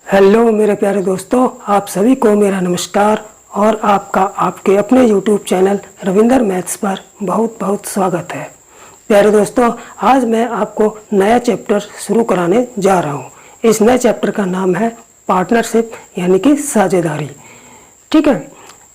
Hello मेरे प्यारे दोस्तों, आप सभी को मेरा नमस्कार और आपका आपके अपने YouTube चैनल रविंदर मैथ्स पर बहुत बहुत स्वागत है। प्यारे दोस्तों, आज मैं आपको नया चैप्टर शुरू कराने जा रहा हूँ। इस नए चैप्टर का नाम है पार्टनरशिप यानी कि साझेदारी। ठीक है,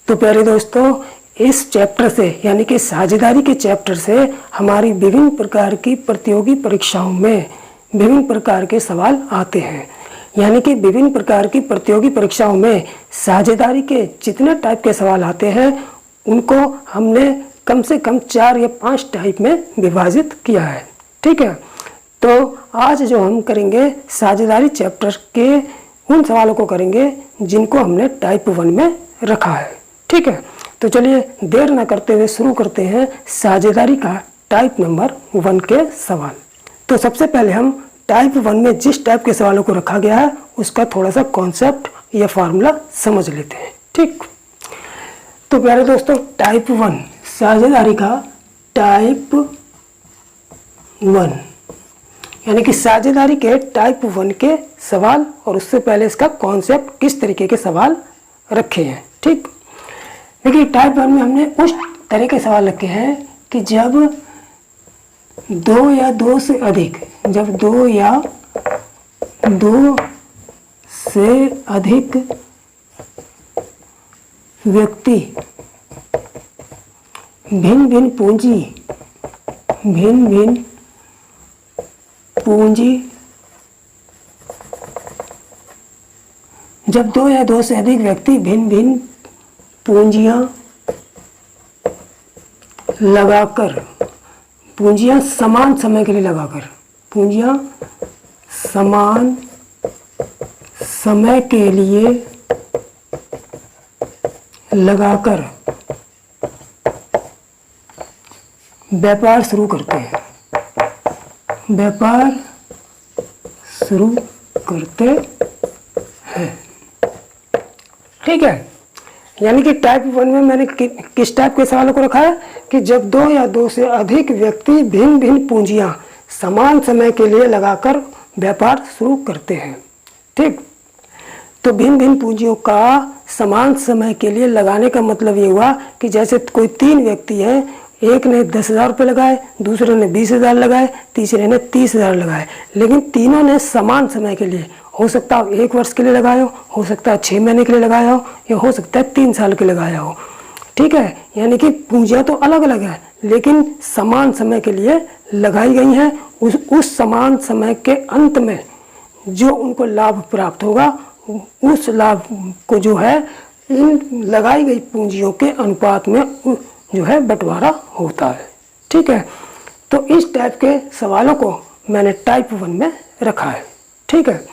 तो प्यारे दोस्तों, इस चैप्टर से यानी कि साझेदारी के चैप्टर से हमारी विभिन्न प्रकार की प्रतियोगी परीक्षाओं में विभिन्न प्रकार के सवाल आते हैं। यानी कि विभिन्न प्रकार की प्रतियोगी परीक्षाओं में साझेदारी के जितने टाइप के सवाल आते हैं उनको हमने कम से कम 4 या 5 टाइप में विभाजित किया है। ठीक है, तो आज जो हम करेंगे साझेदारी चैप्टर के उन सवालों को करेंगे जिनको हमने टाइप 1 में रखा है। ठीक है, तो चलिए देर न करते हुए शुरू करते हैं साझेदारी का टाइप नंबर 1 के सवाल। तो सबसे पहले हम टाइप 1 में जिस टाइप के सवालों को रखा गया है उसका थोड़ा सा कॉन्सेप्ट या फार्मूला समझ लेते हैं। ठीक, तो प्यारे दोस्तों, टाइप 1 साझेदारी का टाइप 1 यानी कि साझेदारी के टाइप 1 के सवाल और उससे पहले इसका कॉन्सेप्ट किस तरीके के सवाल रखे हैं। ठीक, देखिए टाइप 1 में हमने उस तरह के सवाल रखे हैं कि जब 2 या 2 से अधिक व्यक्ति भिन्न भिन्न पूंजी जब 2 या 2 से अधिक व्यक्ति भिन्न भिन्न पूंजियां लगाकर पूंजियां समान समय के लिए लगाकर पूंजियां समान समय के लिए लगाकर व्यापार शुरू करते हैं ठीक है, यानी कि टाइप 1 में मैंने किस टाइप के सवालों को रखा है कि जब 2 या 2 से अधिक व्यक्ति भिन्न भिन्न पूंजियां समान समय के लिए लगाकर व्यापार शुरू करते हैं। ठीक, तो भिन्न भिन्न पूंजियों का समान समय के लिए लगाने का मतलब ये हुआ कि जैसे कोई 3 व्यक्ति हैं, एक ने 10,000 रुपये लगाए, दूसरे ने 20,000 लगाए, तीसरे ने 30,000 लगाए, लेकिन तीनों ने समान समय के लिए, हो सकता है 1 वर्ष के लिए लगाया हो सकता है 6 महीने के लिए लगाया हो या हो सकता है 3 साल के लिए लगाया हो। ठीक है, यानी कि पूंजियां तो अलग अलग है लेकिन समान समय के लिए लगाई गई हैं। उस समान समय के अंत में जो उनको लाभ प्राप्त होगा उस लाभ को जो है इन लगाई गई पूंजियों के अनुपात में जो है बंटवारा होता है। ठीक है, तो इस टाइप के सवालों को मैंने टाइप 1 में रखा है। ठीक है,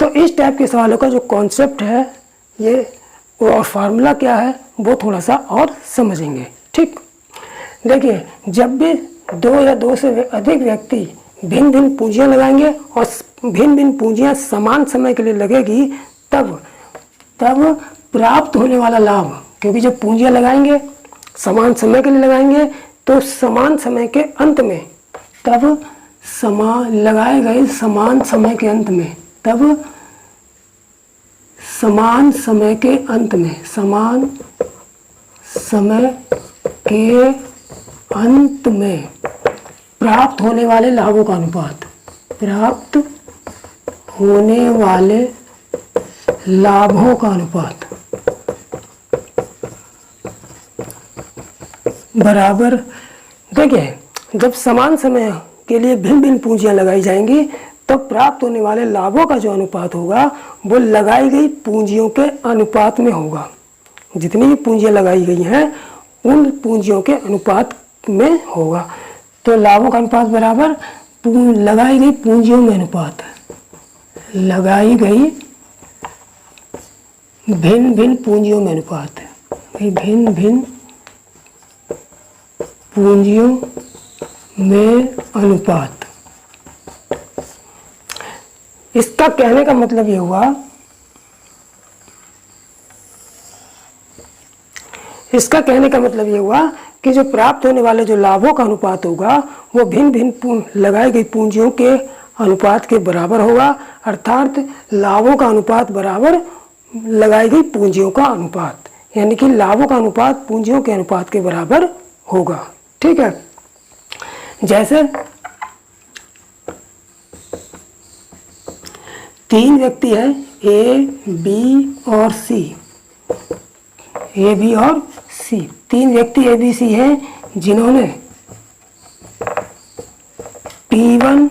तो इस टाइप के सवालों का जो कॉन्सेप्ट है ये और फार्मूला क्या है वो थोड़ा सा और समझेंगे। ठीक, देखिए जब भी 2 या 2 से अधिक व्यक्ति भिन्न भिन्न पूंजियां लगाएंगे और भिन्न भिन्न पूंजियां समान समय के लिए लगेगी तब प्राप्त होने वाला लाभ, क्योंकि जब पूंजियां लगाएंगे समान समय के लिए लगाएंगे तो समान समय के अंत में लगाए गए समान समय के अंत में समान समय के अंत में प्राप्त होने वाले लाभों का अनुपात बराबर। देखिए जब समान समय के लिए भिन्न भिन्न पूंजियां लगाई जाएंगी तो प्राप्त होने वाले लाभों का जो अनुपात होगा वो लगाई गई पूंजियों के अनुपात में होगा। जितनी भी पूंजियां लगाई गई हैं उन पूंजियों के अनुपात में होगा। तो लाभों का अनुपात बराबर लगाई गई पूंजियों में अनुपात, लगाई गई भिन्न भिन्न पूंजियों में अनुपात, भिन्न भिन्न पूंजियों में अनुपात। इसका कहने का मतलब ये हुआ कि जो प्राप्त होने वाले जो लाभों का अनुपात होगा वो भिन्न भिन्न लगाई गई पूंजियों के अनुपात के बराबर होगा, अर्थात लाभों का अनुपात बराबर लगाई गई पूंजियों का अनुपात, यानी कि लाभों का अनुपात पूंजियों के अनुपात के बराबर होगा। ठीक है, जैसे 3 व्यक्ति हैं ए, बी और सी। ए, बी और सी, 3 व्यक्ति ए, बी, सी हैं जिन्होंने P1,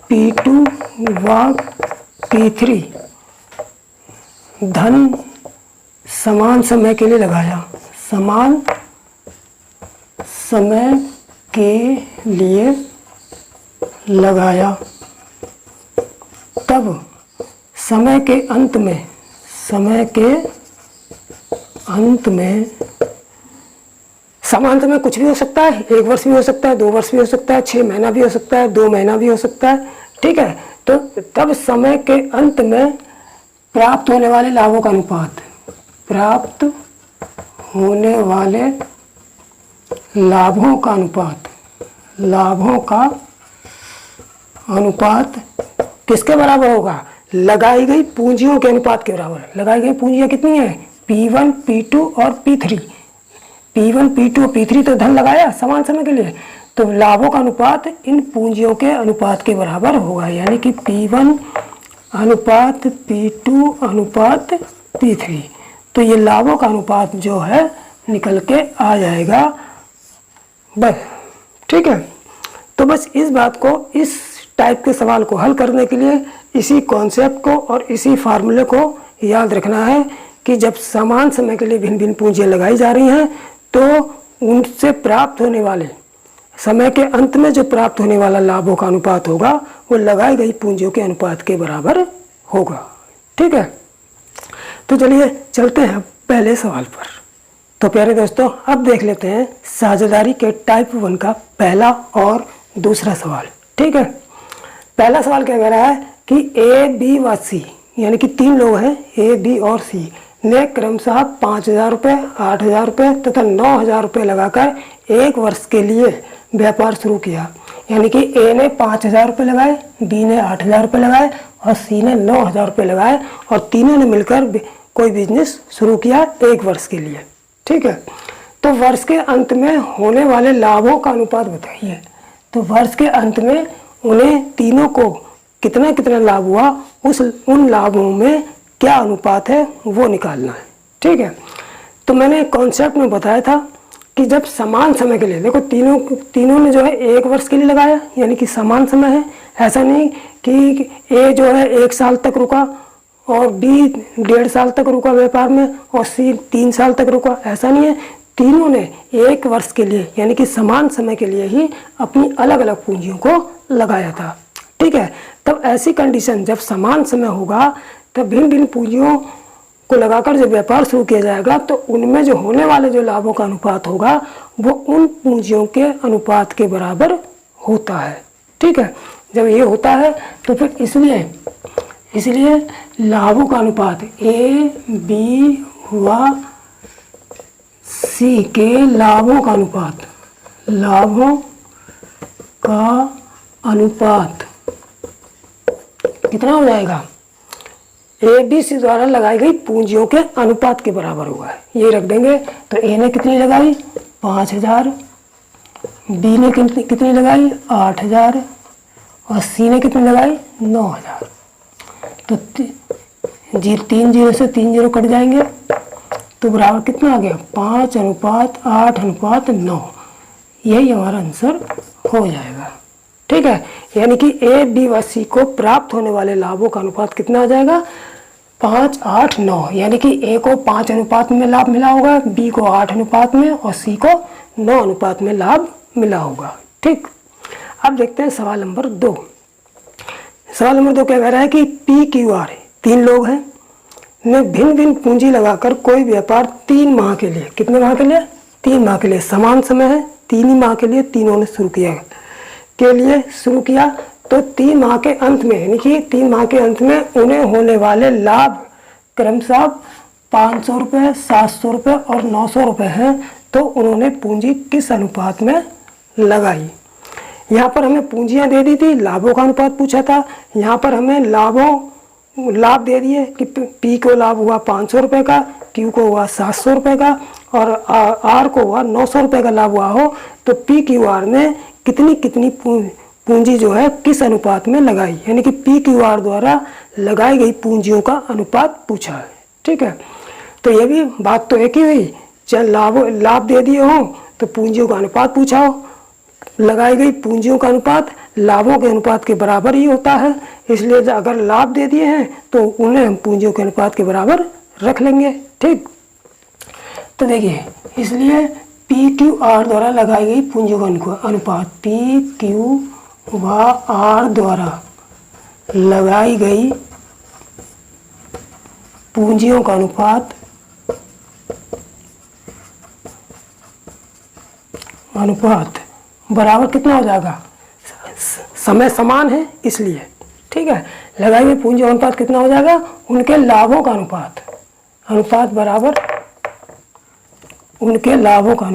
P2 व P3 धन समान समय के लिए लगाया, समान समय के लिए लगाया, तब समय के अंत में समान समय कुछ भी हो सकता है, 1 वर्ष भी हो सकता है, 2 वर्ष भी हो सकता है, 6 महीना भी हो सकता है, 2 महीना भी हो सकता है। ठीक है, तो तब समय के अंत में प्राप्त होने वाले लाभों का अनुपात, प्राप्त होने वाले लाभों का अनुपात, लाभों का अनुपात किसके बराबर होगा? लगाई गई पूंजियों के अनुपात के बराबर। लगाई गई पूंजियां कितनी है? P1, P2 और P3। P1, P2 और P3 तो धन लगाया समान समय के लिए, तो लाभों का अनुपात इन पूंजियों के अनुपात के बराबर होगा, यानी कि P1 अनुपात P2 अनुपात P3। तो ये लाभों का अनुपात जो है निकल के आ जाएगा बस। ठीक है, तो बस इस बात को, इस टाइप के सवाल को हल करने के लिए इसी कॉन्सेप्ट को और इसी फार्मूले को याद रखना है कि जब समान समय के लिए भिन्न भिन्न पूंजियाँ लगाई जा रही हैं तो उनसे प्राप्त होने वाले समय के अंत में जो प्राप्त होने वाला लाभों का अनुपात होगा वो लगाई गई पूंजियों के अनुपात के बराबर होगा। ठीक है, तो चलिए चलते हैं पहले सवाल पर। तो प्यारे दोस्तों, अब देख लेते हैं साझेदारी के टाइप 1 का पहला और दूसरा सवाल। ठीक है, पहला सवाल क्या कह रहा है कि ए, बी व सी, यानी कि 3 लोग हैं ए, बी और सी, ने क्रमशः 5,000 रुपये, 8,000 रुपये तथा 9,000 रुपये लगाकर 1 वर्ष के लिए व्यापार शुरू किया। यानी कि ए ने 5,000 रुपये लगाए, बी ने 8,000 रुपये लगाए और सी ने 9,000 रुपये लगाए और तीनों ने मिलकर कोई बिजनेस शुरू किया 1 वर्ष के लिए। ठीक है, तो वर्ष के अंत में होने वाले लाभों का अनुपात बताइए। तो वर्ष के अंत में उन्हें तीनों को कितना कितना लाभ हुआ, उन लाभों में क्या अनुपात है वो निकालना है। ठीक है, तो मैंने कॉन्सेप्ट में बताया था कि जब समान समय के लिए, देखो तीनों ने जो है 1 वर्ष के लिए लगाया, यानी कि समान समय है। ऐसा नहीं कि ए जो है 1 साल तक रुका और बी 1.5 साल तक रुका व्यापार में और सी 3 साल तक रुका, ऐसा नहीं है। तीनों ने 1 वर्ष के लिए यानी कि समान समय के लिए ही अपनी अलग अलग पूंजियों को लगाया था। ठीक है, तब ऐसी कंडीशन जब समान समय होगा तब भिन्न भिन्न पूंजियों को लगाकर जब व्यापार शुरू किया जाएगा तो उनमें जो होने वाले जो लाभों का अनुपात होगा वो उन पूंजियों के अनुपात के बराबर होता है। ठीक है, जब ये होता है तो फिर इसलिए लाभों का अनुपात ए, बी व सी के लाभों का अनुपात कितना हो जाएगा? ए, बी, सी द्वारा लगाई गई पूंजियों के अनुपात के बराबर हुआ है। ये रख देंगे। तो ए ने कितनी लगाई? 5,000, बी ने कितनी लगाई? 8,000 और सी ने कितनी लगाई? 9,000। तो 3 0 से 3 0 कट जाएंगे तो बराबर कितना आ गया? 5:8:9। यही हमारा आंसर हो जाएगा। ठीक है, यानी कि ए, बी व सी को प्राप्त होने वाले लाभों का अनुपात कितना आ जाएगा? 5:8:9। यानी कि ए को 5 अनुपात में लाभ मिला होगा, बी को 8 अनुपात में और सी को 9 अनुपात में लाभ मिला होगा। ठीक, अब देखते हैं सवाल नंबर 2। सवाल नंबर 2 क्या कह रहा है कि पी, क्यू, आर 3 लोग हैं, ने भिन्न भिन्न पूंजी लगाकर कोई व्यापार 3 माह के लिए, कितने माह के लिए? 3 माह के लिए, समान समय है, 3 ही माह के लिए तीनों ने शुरू किया। तो 3 माह के अंत में, यानी कि 3 माह के अंत में उन्हें होने वाले लाभ क्रमशः 500 रुपये, 700 रुपये और 900 रुपये हैं। तो उन्होंने पूंजी किस अनुपात में लगाई? यहाँ पर हमें पूंजियाँ दे दी थी, लाभों का अनुपात पूछा था। यहाँ पर हमें लाभ दे दिए कि पी को लाभ हुआ 500 रुपये का, क्यू को हुआ 700 रुपये का और आर को हुआ 900 रुपये का लाभ हुआ हो, तो पी क्यू आर ने कितनी कितनी पूंजी जो है किस अनुपात में लगाई, यानी कि पी क्यू आर द्वारा लगाई गई पूंजियों का अनुपात पूछा है। ठीक है, तो ये भी बात तो एक ही हुई, चल लाभ दे दिए हो तो पूंजियों का अनुपात पूछा हो, लगाई गई पूंजियों का अनुपात लाभों के अनुपात के बराबर ही होता है, इसलिए अगर लाभ दे दिए हैं तो उन्हें हम पूंजियों के अनुपात के बराबर रख लेंगे। ठीक, तो देखिए इसलिए पी क्यू आर द्वारा लगाई गई पूंजियों का अनुपात, पी क्यू व आर द्वारा लगाई गई पूंजियों का अनुपात बराबर कितना हो जाएगा, समय समान है इसलिए। ठीक है, लगाई हुई पूंजी अनुपात कितना हो जाएगा, उनके लाभों का अनुपात बराबर उनके लाभों का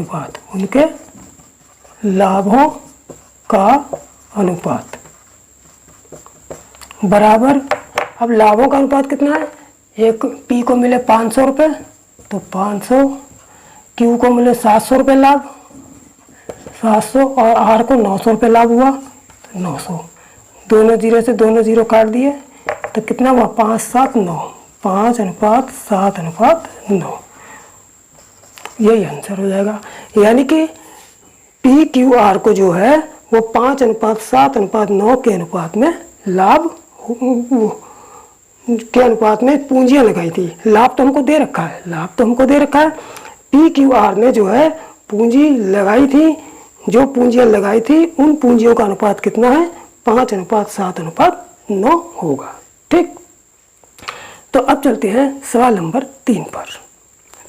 अनुपात बराबर। अब लाभों का अनुपात कितना है, एक पी को मिले 500 रुपये तो 500, क्यू को मिले 700 रुपये लाभ 700 और आर को 900 रुपये लाभ हुआ तो 900, दोनों जीरो से दोनों जीरो काट दिए तो कितना हुआ 5 7 9, 5:7:9, यही आंसर हो जाएगा। यानी कि पी क्यू आर को जो है वो 5:7:9 के अनुपात में लाभ के अनुपात में पूंजियां लगाई थी। लाभ तो हमको दे रखा है, पी क्यू आर ने जो है पूंजी लगाई थी, जो पूंजियां लगाई थी उन पूंजियों का अनुपात कितना है, 5:7:9 होगा। ठीक, तो अब चलते हैं सवाल नंबर 3 पर।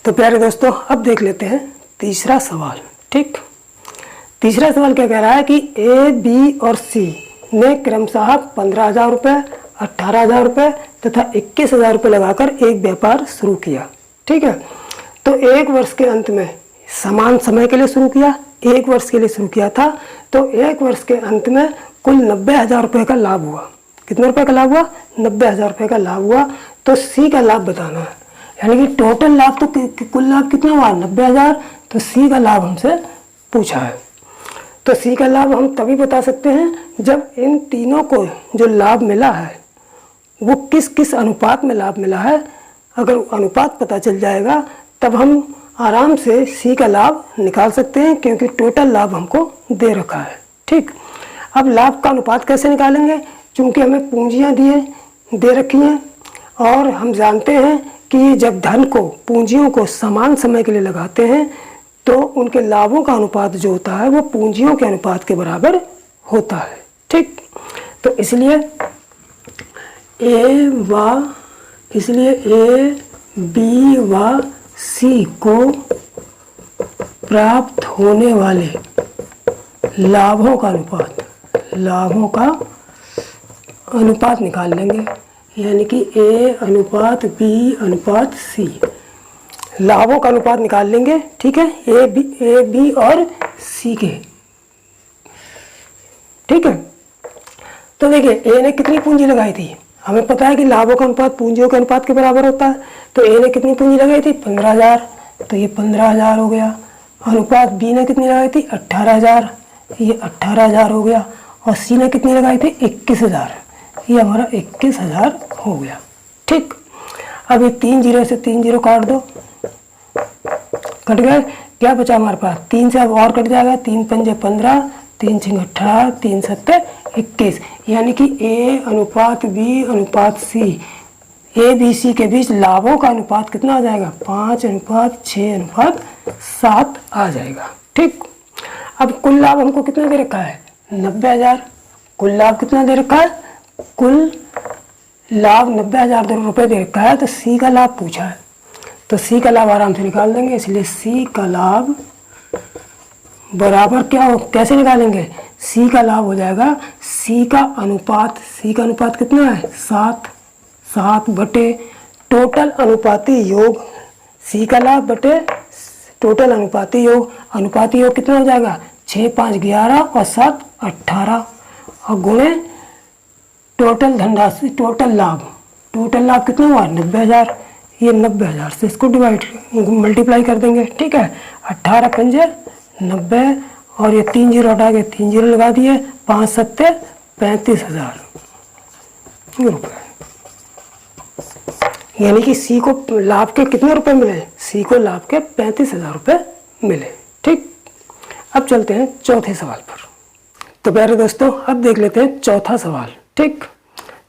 तो प्यारे दोस्तों अब देख लेते हैं तीसरा सवाल। ठीक, तीसरा सवाल क्या कह रहा है कि ए, बी और सी ने क्रमशः 15,000 रुपये, 18,000 रुपये तथा 21,000 रुपये लगाकर एक व्यापार शुरू किया। ठीक है, तो एक वर्ष के अंत में समान समय के लिए शुरू किया, एक वर्ष के लिए शुरू किया था, तो एक वर्ष के अंत में कुल 90,000 रुपये का लाभ हुआ। कितने रुपये का लाभ हुआ, 90,000 रुपये का लाभ हुआ। तो सी का लाभ बताना है, यानी कि टोटल लाभ तो कुल लाभ कितना हुआ 90,000, तो सी का लाभ हमसे पूछा है। तो सी का लाभ हम तभी बता सकते हैं जब इन तीनों को जो लाभ मिला है वो किस किस अनुपात में लाभ मिला है। अगर अनुपात पता चल जाएगा तब हम आराम से सी का लाभ निकाल सकते हैं, क्योंकि टोटल लाभ हमको दे रखा है। ठीक, अब लाभ का अनुपात कैसे निकालेंगे, चूँकि हमें पूंजियाँ दे रखी हैं और हम जानते हैं कि जब धन को पूंजियों को समान समय के लिए लगाते हैं तो उनके लाभों का अनुपात जो होता है वो पूंजियों के अनुपात के बराबर होता है। ठीक, तो इसलिए ए, बी व सी को प्राप्त होने वाले लाभों का अनुपात निकाल लेंगे, यानी कि ए अनुपात बी अनुपात सी, लाभों का अनुपात निकाल लेंगे। ठीक है, ए बी और सी के। ठीक है, तो देखिए ए ने कितनी पूंजी लगाई थी, हमें पता है कि लाभों का अनुपात पूंजियों के अनुपात के बराबर होता है। तो ए ने कितनी पूंजी लगाई थी 15,000, तो ये 15,000 हो गया। अनुपात बी ने कितनी लगाई थी 18,000, ये 18,000 हो गया। और सी ने कितनी लगाई थी 21,000, ये हमारा 21,000 हो गया। ठीक, अब ये 3 जीरो से 3 जीरो काट दो, कट गए, क्या बचा हमारे पास 3 से अब और कट जाएगा, 3 पंजे 15, 3 छंग 18, 3 सत्ते 21, यानी कि ए अनुपात बी अनुपात सी, ए बी सी के बीच लाभों का अनुपात कितना आ जाएगा 5:6:7 आ जाएगा। ठीक, अब कुल लाभ हमको कितना दे रखा है 90,000, कुल लाभ कितना दे रखा है, कुल लाभ 90,000 रुपये दे रखा है। तो सी का लाभ पूछा है, तो सी का लाभ आराम से निकाल देंगे, इसलिए सी का लाभ बराबर क्या हो, कैसे निकालेंगे, सी का लाभ हो जाएगा सी का अनुपात कितना है 7 बटे टोटल अनुपाती योग, सी का लाभ बटे टोटल अनुपाती योग कितना हो जाएगा 6 5 11 और 7 18 और गुणे टोटल धनराशि, टोटल लाभ कितना हुआ? 90,000। ये 90,000 से इसको मल्टीप्लाई कर देंगे। ठीक है, 18 पंजे 90 और ये 3 जीरो हटा के 3 जीरो लगा दिए, 5 सत्ते 35,000 रुपये। यानी कि सी को लाभ के कितने रुपए मिले? सी को लाभ के 35,000 रुपये मिले। ठीक, अब चलते हैं चौथे सवाल पर। तो प्यारे दोस्तों, अब देख लेते हैं चौथा सवाल। ठीक,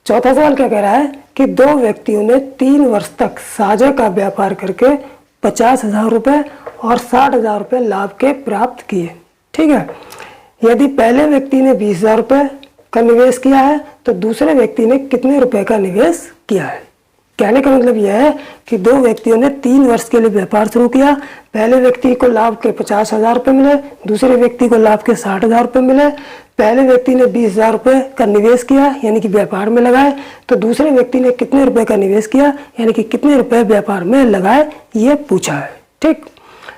चौथा सवाल क्या कह रहा है कि दो व्यक्तियों ने 3 वर्ष तक साझा का व्यापार करके 50,000 रुपये और 60,000 रुपये लाभ के प्राप्त किए। ठीक है, यदि पहले व्यक्ति ने 20,000 रुपये का निवेश किया है तो दूसरे व्यक्ति ने कितने रुपए का निवेश किया है? कहने का मतलब यह है कि दो व्यक्तियों ने 3 वर्ष के लिए व्यापार शुरू किया। पहले व्यक्ति को लाभ के 50,000 रुपये मिले, दूसरे व्यक्ति को लाभ के 60,000 रुपये मिले। पहले व्यक्ति ने 20,000 रुपये का निवेश किया यानी कि व्यापार में लगाए, तो दूसरे व्यक्ति ने कितने रुपए का निवेश किया यानी कि कितने रुपए व्यापार में लगाए, ये पूछा है। ठीक,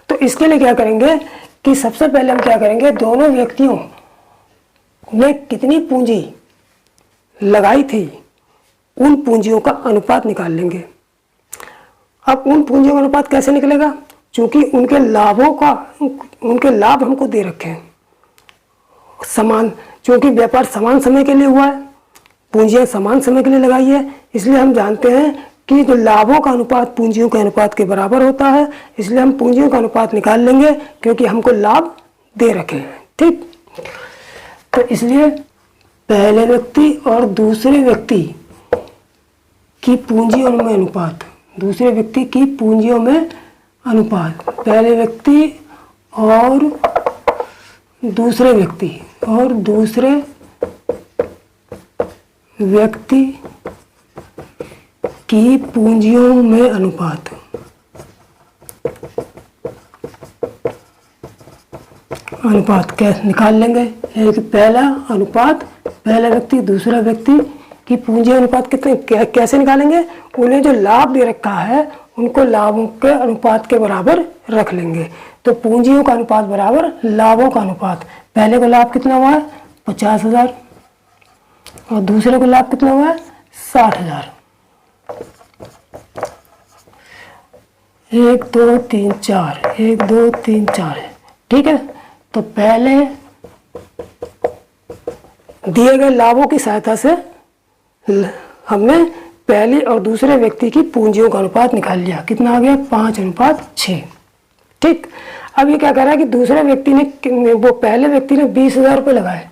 तो इसके लिए क्या करेंगे कि सबसे पहले हम क्या करेंगे, दोनों व्यक्तियों ने कितनी पूंजी लगाई थी उन पूंजियों का अनुपात निकाल लेंगे। अब उन पूंजियों का अनुपात कैसे निकलेगा? क्योंकि उनके लाभ हमको दे रखे हैं समान, क्योंकि व्यापार समान समय के लिए हुआ है, पूंजियां समान समय के लिए लगाई है, इसलिए हम जानते हैं कि जो लाभों का अनुपात पूंजियों के अनुपात के बराबर होता है। इसलिए हम पूंजियों का अनुपात निकाल लेंगे क्योंकि हमको लाभ दे रखे हैं। ठीक, तो इसलिए पहले व्यक्ति और दूसरे व्यक्ति की पूंजियों में अनुपात, दूसरे व्यक्ति की पूंजियों में अनुपात, पहले व्यक्ति और दूसरे व्यक्ति की पूंजियों में अनुपात, कैसे निकाल लेंगे? यानी कि पहला अनुपात पहला व्यक्ति दूसरा व्यक्ति की पूंजी अनुपात कितने कैसे निकालेंगे? उन्हें जो लाभ दे रखा है उनको लाभों के अनुपात के बराबर रख लेंगे। तो पूंजियों का अनुपात बराबर लाभों का अनुपात। पहले को लाभ कितना हुआ है? 50,000 और दूसरे को लाभ कितना हुआ है? 60,000। 1 2 3 4 1 2 3 4 है। ठीक है, तो पहले दिए गए लाभों की सहायता से हमने पहले और दूसरे व्यक्ति की पूंजियों का अनुपात निकाल लिया। कितना आ गया? 5:6। ठीक, अब ये क्या कह रहा है कि दूसरे व्यक्ति ने, वो पहले व्यक्ति ने 20,000 रुपये लगाए।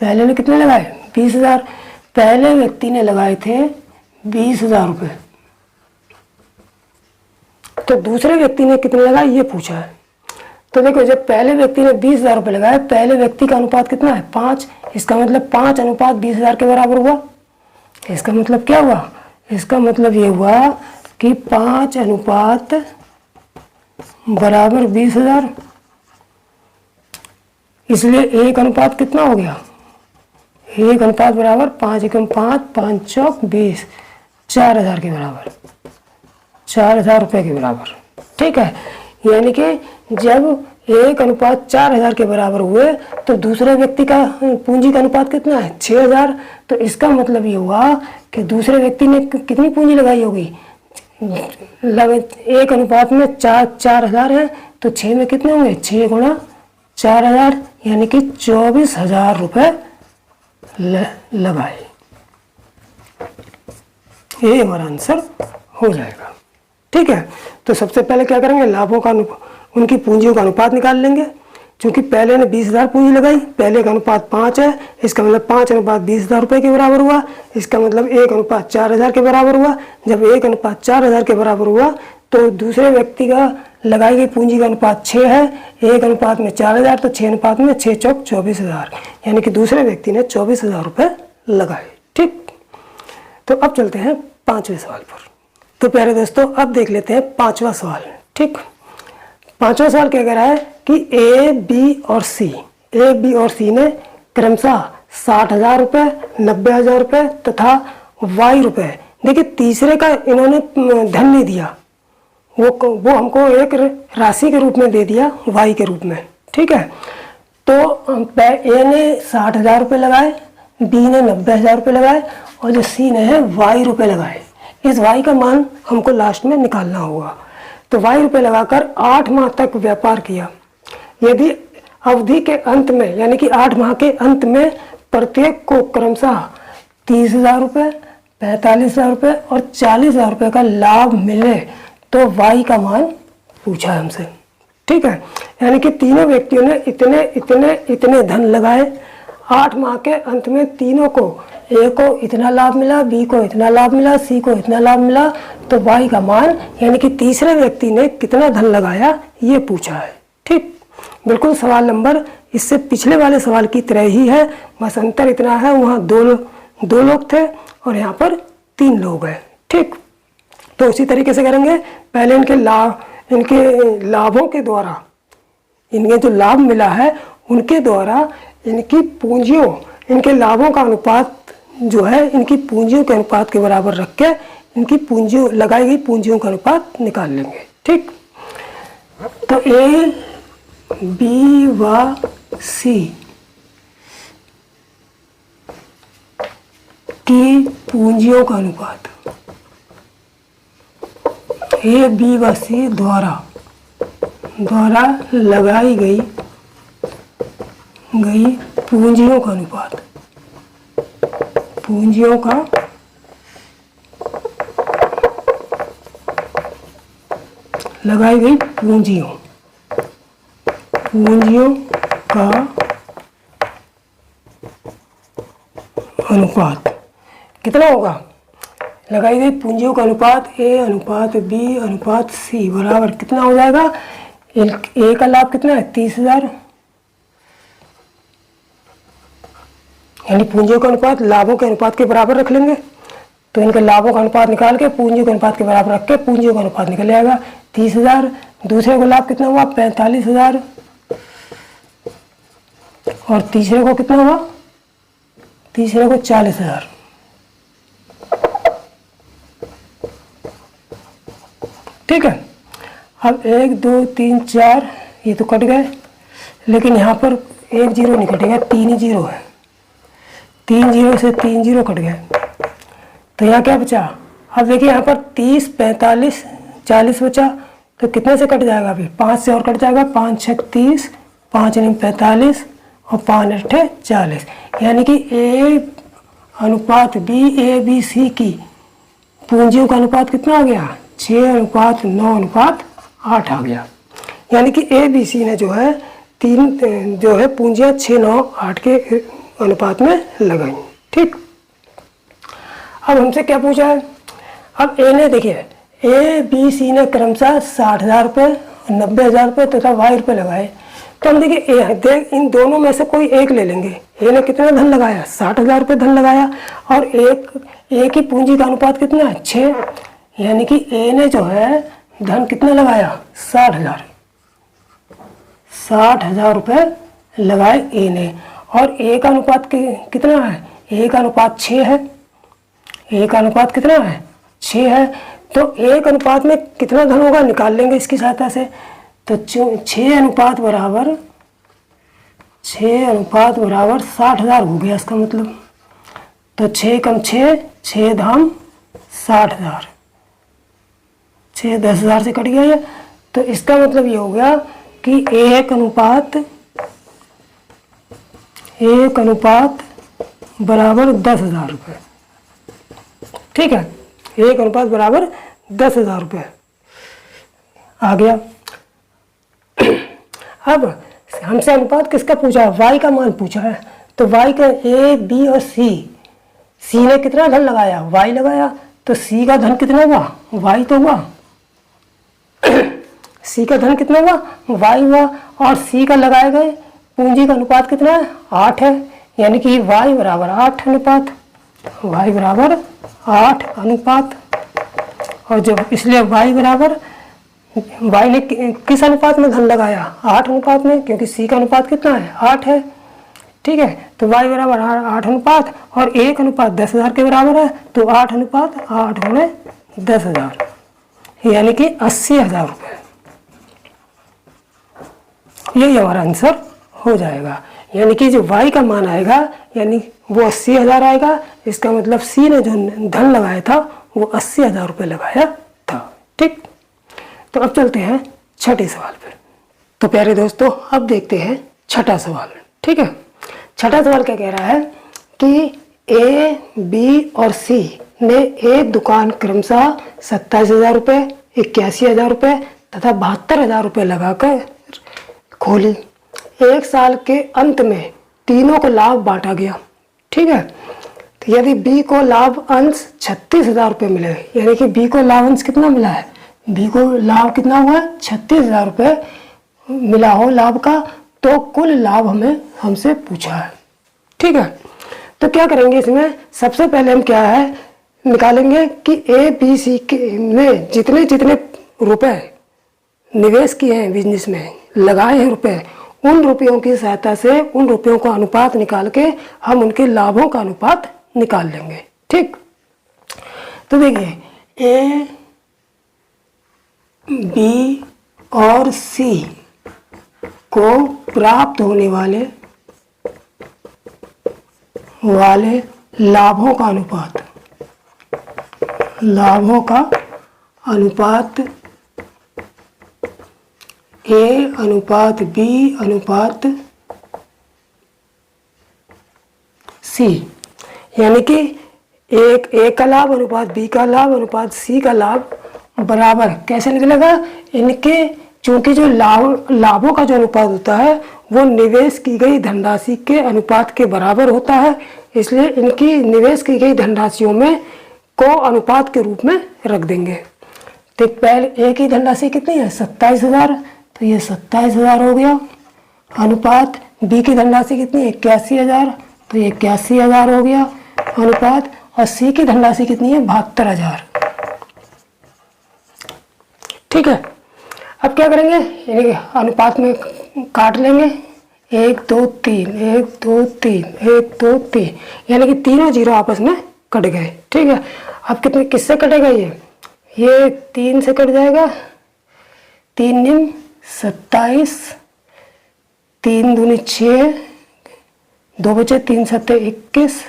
पहले ने कितने लगाए? 20,000। पहले व्यक्ति ने लगाए थे 20,000 रुपये, तो दूसरे व्यक्ति ने कितने लगाए ये पूछा है। तो देखो, जब पहले व्यक्ति ने 20,000 रुपये लगाए, पहले व्यक्ति का अनुपात कितना है? 5। इसका मतलब 5:20,000 के बराबर हुआ। इसका मतलब क्या हुआ? इसका मतलब ये हुआ कि 5 बराबर 20,000। इसलिए 1 कितना हो गया? 1 बराबर 5 × 5 5 चौक 20, 4,000 के बराबर, 4,000 रुपये के बराबर। ठीक है, यानी कि जब 1:4,000 के बराबर हुए तो दूसरे व्यक्ति का पूंजी का अनुपात कितना है? 6,000। तो इसका मतलब ये हुआ कि दूसरे व्यक्ति ने कितनी पूंजी लगाई होगी? 1 में 4,000 है, तो 6 में कितने होंगे? 6 × 4,000 यानी कि 24,000 रुपये लगाए। ये हमारा आंसर हो जाएगा। ठीक है, तो सबसे पहले क्या करेंगे? लाभों का उनकी पूंजियों का अनुपात निकाल लेंगे। क्योंकि पहले ने 20,000 पूंजी लगाई, पहले का अनुपात 5 है, इसका मतलब 5:20,000 रुपये के बराबर हुआ। इसका मतलब 1:4,000 के बराबर हुआ। जब 1:4,000 के बराबर हुआ तो दूसरे व्यक्ति का लगाई गई पूंजी का अनुपात 6 है। 1:4,000 तो 6 6 चौक 24,000, यानी कि दूसरे व्यक्ति ने 24,000 रुपये लगाए। ठीक, तो अब चलते हैं 5वें सवाल पर। तो प्यारे दोस्तों, अब देख लेते हैं 5वां सवाल। ठीक, 5वां सवाल क्या कह रहा है कि ए बी और सी ने क्रमशः 60,000 रुपये, 90,000 रुपये तथा वाई रुपये, देखिए तीसरे का इन्होंने धन नहीं दिया, वो हमको एक राशि के रूप में दे दिया, वाई के रूप में। ठीक है, तो ए ने 60,000 रुपये लगाए, बी ने 90,000 रुपये लगाए और जो सी ने है वाई रुपये लगाए। इस वाई का मान हमको लास्ट में निकालना होगा। तो वाई रुपये लगाकर 8 माह तक व्यापार किया। यदि अवधि के अंत में यानी कि 8 माह के अंत में प्रत्येक को क्रमशः 30,000 रुपये, 45,000 रुपये और 40,000 रुपये का लाभ मिले तो वाई का मान पूछा है हमसे। ठीक है, यानी कि तीनों व्यक्तियों ने इतने इतने इतने धन लगाए। 8 माह के अंत में तीनों को, ए को इतना लाभ मिला, बी को इतना लाभ मिला, सी को इतना लाभ मिला, तो वाई का मान यानी कि तीसरे व्यक्ति ने कितना धन लगाया ये पूछा है। ठीक, बिल्कुल सवाल नंबर इससे पिछले वाले सवाल की तरह ही है, बस अंतर इतना है वहाँ दो लोग थे और यहाँ पर 3 लोग हैं। ठीक, तो उसी तरीके से करेंगे। पहले इनके लाभों के द्वारा, इनके जो लाभ मिला है उनके द्वारा इनकी पूंजियों, इनके लाभों का अनुपात जो है इनकी पूंजियों के अनुपात के बराबर रख के इनकी पूंजियों, लगाई गई पूंजियों का अनुपात निकाल लेंगे। ठीक, तो ए, बी व सी की पूंजियों का अनुपात, ए, बी व सी द्वारा लगाई गई पूंजियों का अनुपात, पूंजियों का लगाई गई पूंजियों का अनुपात कितना होगा? लगाई गई पूंजियों का अनुपात ए अनुपात बी अनुपात सी बराबर कितना हो जाएगा? ए का लाभ कितना है? 30,000, यानी पूंजियों का अनुपात लाभों के अनुपात के बराबर रख लेंगे। तो इनके लाभों का अनुपात निकाल के पूंजियों के अनुपात के बराबर रख के पूंजियों का अनुपात निकल जाएगा 30,000। दूसरे को लाभ कितना हुआ? 45,000 और तीसरे को कितना हुआ? तीसरे को 40,000। ठीक है, अब 1 2 3 4 ये तो कट गए, लेकिन यहाँ पर 1 0 नहीं कटेगा, 3 ही 0 है। 3 0 से 3 0 कट गए, तो यहाँ क्या बचा? अब देखिए यहाँ पर 30 45 40 बचा, तो कितने से कट जाएगा? अभी 5 से और कट जाएगा, 5 6 30, 5 9 45 और 5 8 40, यानी कि ए अनुपात बी, ए बी सी की पूंजियों का अनुपात कितना आ गया? 6 अनुपात 9 अनुपात 8 आ गया। यानी कि ए बी सी ने जो है पूंजियाँ 6 9 8 के अनुपात में लगाई। ठीक, अब हमसे क्या पूछा है? अब ए ने, देखिए ए बी सी ने क्रमशः 60,000 रुपये, 90,000 रुपये तथा वाई रुपये लगाए। तो हम देखिए इन दोनों में से कोई एक ले लेंगे। ए ने कितना धन लगाया? 60,000 रुपये धन लगाया और एक ही पूंजी का अनुपात कितना है? 6, यानी कि ए ने जो है धन कितना लगाया? 60,000 रुपये लगाए ए ने, और ए का अनुपात कितना है? ए का अनुपात 6 है। ए का अनुपात कितना है? 6 है। तो एक अनुपात में कितना धन होगा निकाल लेंगे इसकी सहायता से। तो 6 अनुपात बराबर 60,000 हो गया इसका मतलब। तो 6 कम 6, 6 धाम 60,000, 6 10,000 से कट गया ये। तो इसका मतलब ये हो गया कि एक अनुपात बराबर 10,000 रुपये। ठीक है, एक अनुपात बराबर 10,000 रुपये आ गया। अब हमसे अनुपात किसका पूछा है? वाई का मान पूछा है। तो वाई का ए बी और सी ने कितना धन लगाया? वाई लगाया। तो सी का धन कितना हुआ? वाई तो हुआ। सी का धन कितना हुआ? वाई हुआ। और सी का लगाए गए पूंजी का अनुपात कितना है? 8 है, यानी कि वाई बराबर 8 अनुपात, वाई बराबर 8 अनुपात। और जब इसलिए वाई ने किस अनुपात में धन लगाया? 8 अनुपात में, क्योंकि सी का अनुपात कितना है? 8 है। ठीक है, तो वाई बराबर 8 अनुपात और 1 अनुपात 10,000 के बराबर है। तो 8 अनुपात 8 गुणे 10,000, यानी कि 80,000 रुपये। यही हमारा आंसर हो जाएगा। यानी कि जो y का मान आएगा यानी वो 80,000 आएगा। इसका मतलब C ने जो धन लगाया था वो 80,000 रुपये लगाया था। ठीक, तो अब चलते हैं छठे सवाल पर। तो प्यारे दोस्तों अब देखते हैं छठा सवाल। ठीक है, छठा सवाल क्या कह रहा है कि A, B और C ने एक दुकान क्रमशः 27,000 रुपये, 81,000 रुपये तथा 72,000 रुपये लगाकर खोली। एक साल के अंत में तीनों को लाभ बांटा गया। ठीक है, तो यदि B को लाभ अंश 36,000 रुपये मिले, यानी कि B को लाभ अंश कितना मिला है, B को लाभ कितना हुआ 36,000 रुपये मिला हो लाभ का, तो कुल लाभ हमसे पूछा है। ठीक है, तो क्या करेंगे इसमें, सबसे पहले हम क्या है निकालेंगे कि A, B, C ने जितने जितने रुपए निवेश किए हैं बिजनेस में, लगाए हैं रुपए, उन रुपयों की सहायता से उन रुपयों का अनुपात निकाल के हम उनके लाभों का अनुपात निकाल लेंगे। ठीक, तो देखिए A, B और C को प्राप्त होने वाले लाभों का अनुपात, A अनुपात B अनुपात C, यानी कि एक A का लाभ अनुपात B का लाभ अनुपात C का लाभ बराबर कैसे निकलेगा, इनके चूंकि जो लाभों का जो अनुपात होता है वो निवेश की गई धनराशि के अनुपात के बराबर होता है, इसलिए इनकी निवेश की गई धनराशियों में को अनुपात के रूप में रख देंगे। तो पहले A की धनराशि कितनी है 27,000, तो ये 27,000 हो गया। अनुपात B की धनराशि कितनी है 81,000, तो ये 81,000 हो गया अनुपात, और C की धनराशि कितनी है 72,000। ठीक है, अब क्या करेंगे, यानी अनुपात में काट लेंगे, 1 2 3 1 2 3 1 2 3, यानी कि तीनों जीरो आपस में कट गए। ठीक है, अब किससे कटेगा, ये 3 से कट जाएगा, 3 निम 27, 3 दूनी 6, 2 बचे, 3 सत्ते 21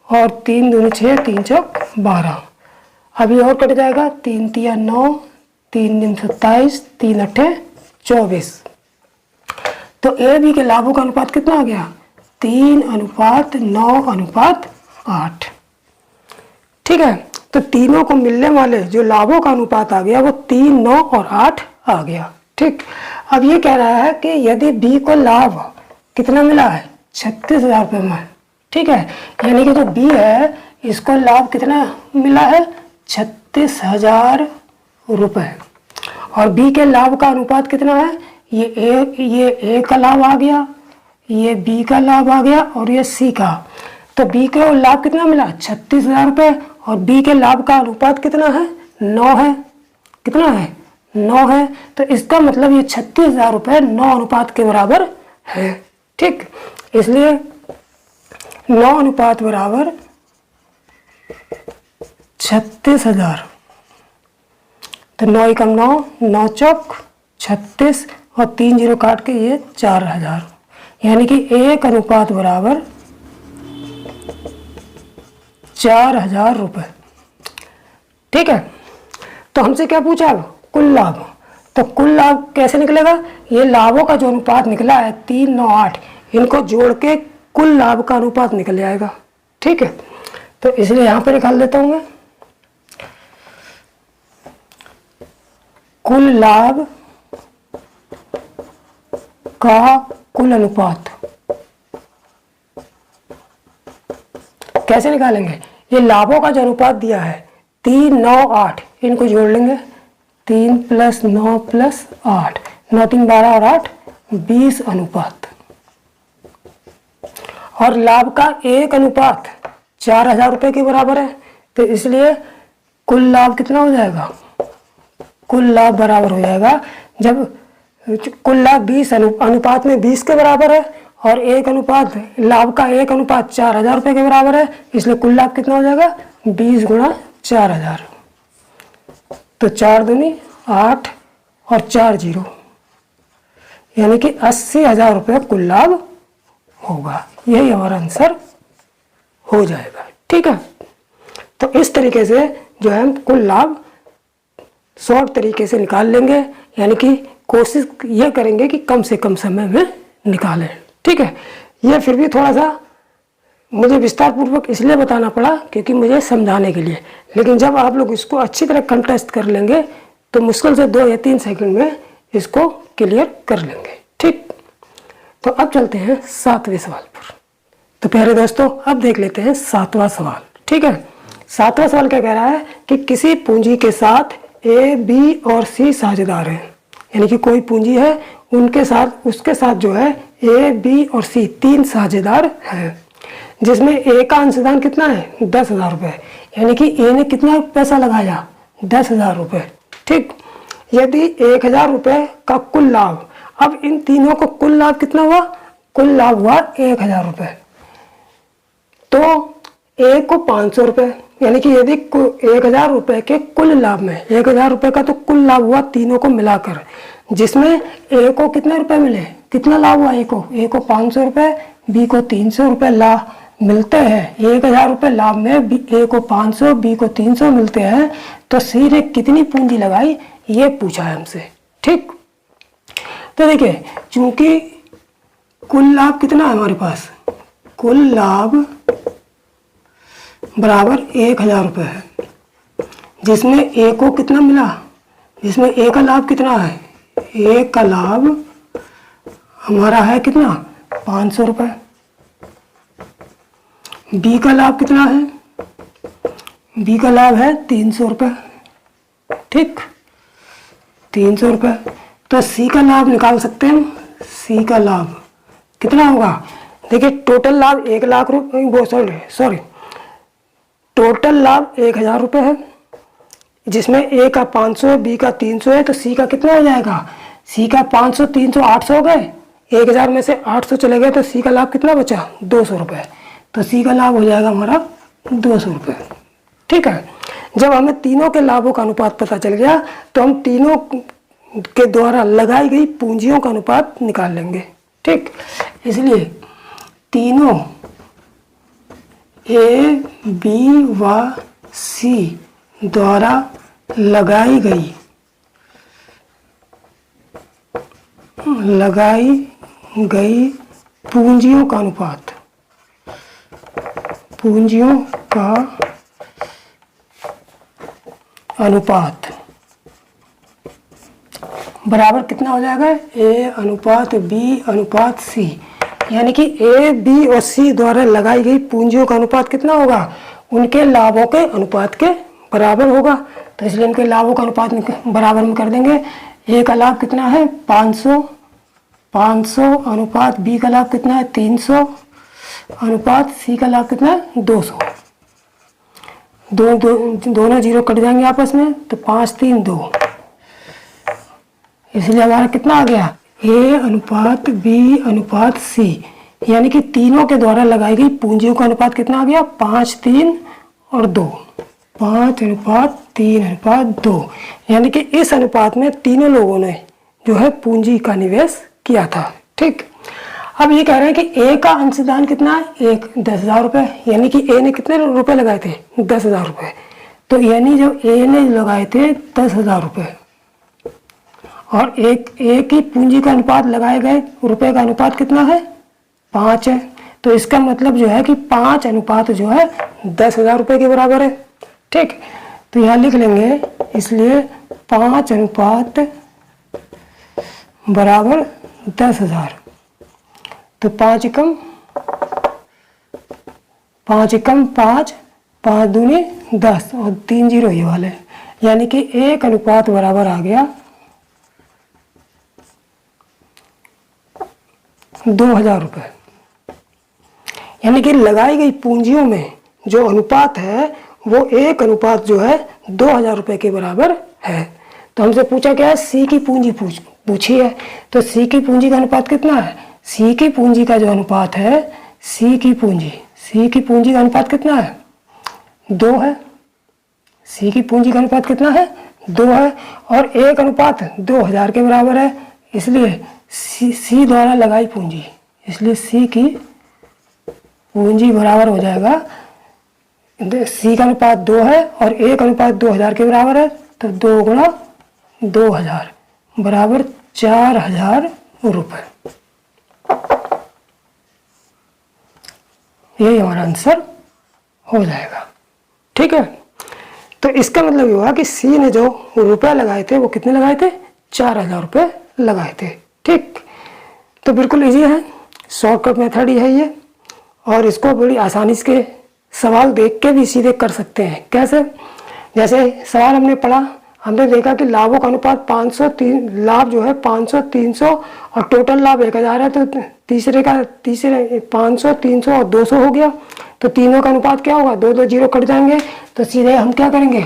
और 3 दूनी 6, 3 चौक 12। अभी और कट जाएगा, 3 तिया 9, 3 निम 27, 3 अट्ठे 24। तो A B के लाभों का अनुपात कितना आ गया 3 अनुपात 9 अनुपात 8। ठीक है, तो तीनों को मिलने वाले जो लाभों का अनुपात आ गया वो 3, 9 और 8 आ गया। ठीक, अब ये कह रहा है कि यदि B को लाभ कितना मिला है 36,000 रुपये में। ठीक है, यानी कि जो B है इसको लाभ कितना मिला है 36,000 रुपये, और B के लाभ का अनुपात कितना है, ये A का लाभ आ गया, ये B का लाभ आ गया और ये C का। तो B को लाभ कितना मिला 36,000 रुपये, और B के लाभ का अनुपात कितना है 9 है, कितना है 9 है। तो इसका मतलब ये 36,000 रुपये 9 अनुपात के बराबर है। ठीक, इसलिए 9 अनुपात बराबर 36,000। तो 9 एकम 9, 9 चौक 36 और 3 जीरो काट के ये 4,000, यानी कि 1 अनुपात बराबर 4,000 रुपये। ठीक है, तो हमसे क्या पूछा कुल लाभ, तो कुल लाभ कैसे निकलेगा, ये लाभों का जो अनुपात निकला है 3, 9, 8, इनको जोड़ के कुल लाभ का अनुपात निकल जाएगा। ठीक है, तो इसलिए यहाँ पे निकाल देता हूँ मैं, कुल लाभ का कुल अनुपात कैसे निकालेंगे, ये लाभों का जो अनुपात दिया है 3, 9, 8, इनको जोड़ लेंगे, 3 + 9 + 8, 9 3 12 और 8 20 अनुपात, और लाभ का 1 अनुपात 4,000 रुपये के बराबर है। तो इसलिए कुल लाभ कितना हो जाएगा, कुल लाभ बराबर हो जाएगा, जब कुल लाभ 20 अनुपात में 20 के बराबर है और 1 अनुपात लाभ का 1 अनुपात 4,000 रुपये के बराबर है, इसलिए कुल लाभ कितना हो जाएगा 20 × 4,000। तो 4 दूनी 8 और 4 जीरो, यानी कि 80,000 रुपये कुल लाभ होगा। यही हमारा आंसर हो जाएगा। ठीक है, तो इस तरीके से जो है हम कुल लाभ शॉर्ट तरीके से निकाल लेंगे, यानी कि कोशिश ये करेंगे कि कम से कम समय में निकालें। ठीक है, ये फिर भी थोड़ा सा मुझे विस्तार पूर्वक इसलिए बताना पड़ा क्योंकि मुझे समझाने के लिए, लेकिन जब आप लोग इसको अच्छी तरह कंटेस्ट कर लेंगे तो मुश्किल से 2 या 3 सेकंड में इसको क्लियर कर लेंगे। ठीक, तो अब चलते हैं 7वें सवाल पर। तो प्यारे दोस्तों, अब देख लेते हैं 7वां सवाल। ठीक है, 7वां सवाल क्या कह रहा है कि किसी पूंजी के साथ ए, बी और सी साझेदार हैं, यानी कि कोई पूंजी है उनके साथ उसके साथ जो है ए, बी और सी 3 साझेदार हैं, जिसमें ए का अंशदान कितना है 10,000 रुपये, यानी कि ए ने कितना पैसा लगाया 10,000 रुपये। ठीक, यदि 1,000 रुपये का कुल लाभ, अब इन तीनों को कुल लाभ कितना हुआ, कुल लाभ हुआ 1,000 रुपये, तो ए को 500 रुपये, यानी कि यदि 1,000 रुपये के कुल लाभ में 1,000 रुपये का तो कुल लाभ हुआ तीनों को मिलाकर, जिसमें ए को कितने रुपए मिले, कितना लाभ हुआ ए को 500 रुपये, बी को 300 रुपये लाभ मिलते हैं। 1,000 रुपये लाभ में ए को 500, बी को 300 मिलते हैं, तो सी ने कितनी पूंजी लगाई ये पूछा है हमसे। ठीक, तो देखिए चूंकि कुल लाभ कितना है हमारे पास, कुल लाभ बराबर 1,000 रुपये है, जिसमें ए को कितना मिला, जिसमें ए का लाभ कितना है, ए का लाभ हमारा है कितना 500 रुपये, बी का लाभ कितना है, बी का लाभ है 300 रुपये। ठीक, 300 रुपये, तो सी का लाभ निकाल सकते हैं हम। सी का लाभ कितना होगा, देखिए टोटल लाभ 1,00,000 रुपये, सॉरी टोटल लाभ 1,000 रुपये है, जिसमें ए का 500, बी का 300 है, तो सी का कितना हो जाएगा, सी का 500, 300, 800 हो गए, 1,000 में से 800 चले गए, तो सी का लाभ कितना बचा 200 रुपये, तो सी का लाभ हो जाएगा हमारा 200 रुपये। ठीक है, जब हमें तीनों के लाभों का अनुपात पता चल गया तो हम तीनों के द्वारा लगाई गई पूंजियों का अनुपात निकाल लेंगे। ठीक, इसलिए तीनों ए, बी व सी द्वारा लगाई गई पूंजियों का अनुपात, पूंजियों का अनुपात बराबर कितना हो जाएगा, ए अनुपात बी अनुपात सी, यानी कि ए, बी और सी द्वारा लगाई गई पूंजियों का अनुपात कितना होगा, उनके लाभों के अनुपात के बराबर होगा। तो इसलिए उनके लाभों का अनुपात बराबर में कर देंगे। ए का लाभ कितना है 500 अनुपात बी का लाभ कितना है 300 अनुपात सी का लाभ कितना है 200। दोनों जीरो कट जाएंगे आपस में, तो 5, 3, 2, इसलिए हमारा कितना आ गया, ए अनुपात बी अनुपात सी, यानी कि तीनों के द्वारा लगाई गई पूंजियों का अनुपात कितना आ गया 5, 3 और 2, 5 अनुपात 3 अनुपात 2, यानी कि इस अनुपात में तीनों लोगों ने जो है पूंजी का निवेश किया था। ठीक, अब ये कह रहे हैं कि ए का अंशदान कितना है 10,000 रुपये, यानी कि ए ने कितने रुपए लगाए थे 10,000 रुपये, तो यानी जब ए ने लगाए थे 10,000 रुपये और एक ही पूंजी का अनुपात लगाए गए रुपए का अनुपात कितना है 5 है, तो इसका मतलब जो है कि 5 अनुपात जो है 10,000 रुपये के बराबर है। ठीक, तो यहाँ लिख लेंगे, इसलिए 5 अनुपात बराबर 10,000, तो 5 एकम 5, 5 दूनी 10 और 3 जीरो ये वाले, यानी कि 1 अनुपात बराबर आ गया 2,000 रुपये, यानी कि लगाई गई पूंजियों में जो अनुपात है वो 1 अनुपात जो है 2,000 रुपये के बराबर है। तो हमसे पूछा क्या है, सी की पूंजी पूछी है, तो सी की पूंजी का अनुपात कितना है, सी की पूंजी का जो अनुपात है, सी की पूंजी का अनुपात कितना है 2 है, सी की पूंजी का अनुपात कितना है 2 है, और 1 अनुपात 2,000 के बराबर है, इसलिए सी द्वारा लगाई पूंजी, इसलिए सी की पूंजी बराबर हो जाएगा, सी का अनुपात 2 है और ए का अनुपात 2000 के बराबर है, तो 2 गुणा 2000 बराबर 4000 रुपये। यही हमारा आंसर हो जाएगा। ठीक है, तो इसका मतलब ये हुआ कि सी ने जो रुपए लगाए थे वो कितने लगाए थे, 4000 रुपये लगाए थे। ठीक, तो बिल्कुल इजी है, शॉर्टकट मेथड ही है ये, और इसको बड़ी आसानी से सवाल देख के भी सीधे कर सकते हैं। कैसे, जैसे सवाल हमने पढ़ा, हमने देखा कि लाभों का अनुपात 500, लाभ जो है 500, 300 और टोटल लाभ 1000 है, तो तीसरे 500, 300 और 200 हो गया, तो तीनों का अनुपात क्या होगा, 2 2 0 कट जाएंगे। तो सीधे हम क्या करेंगे,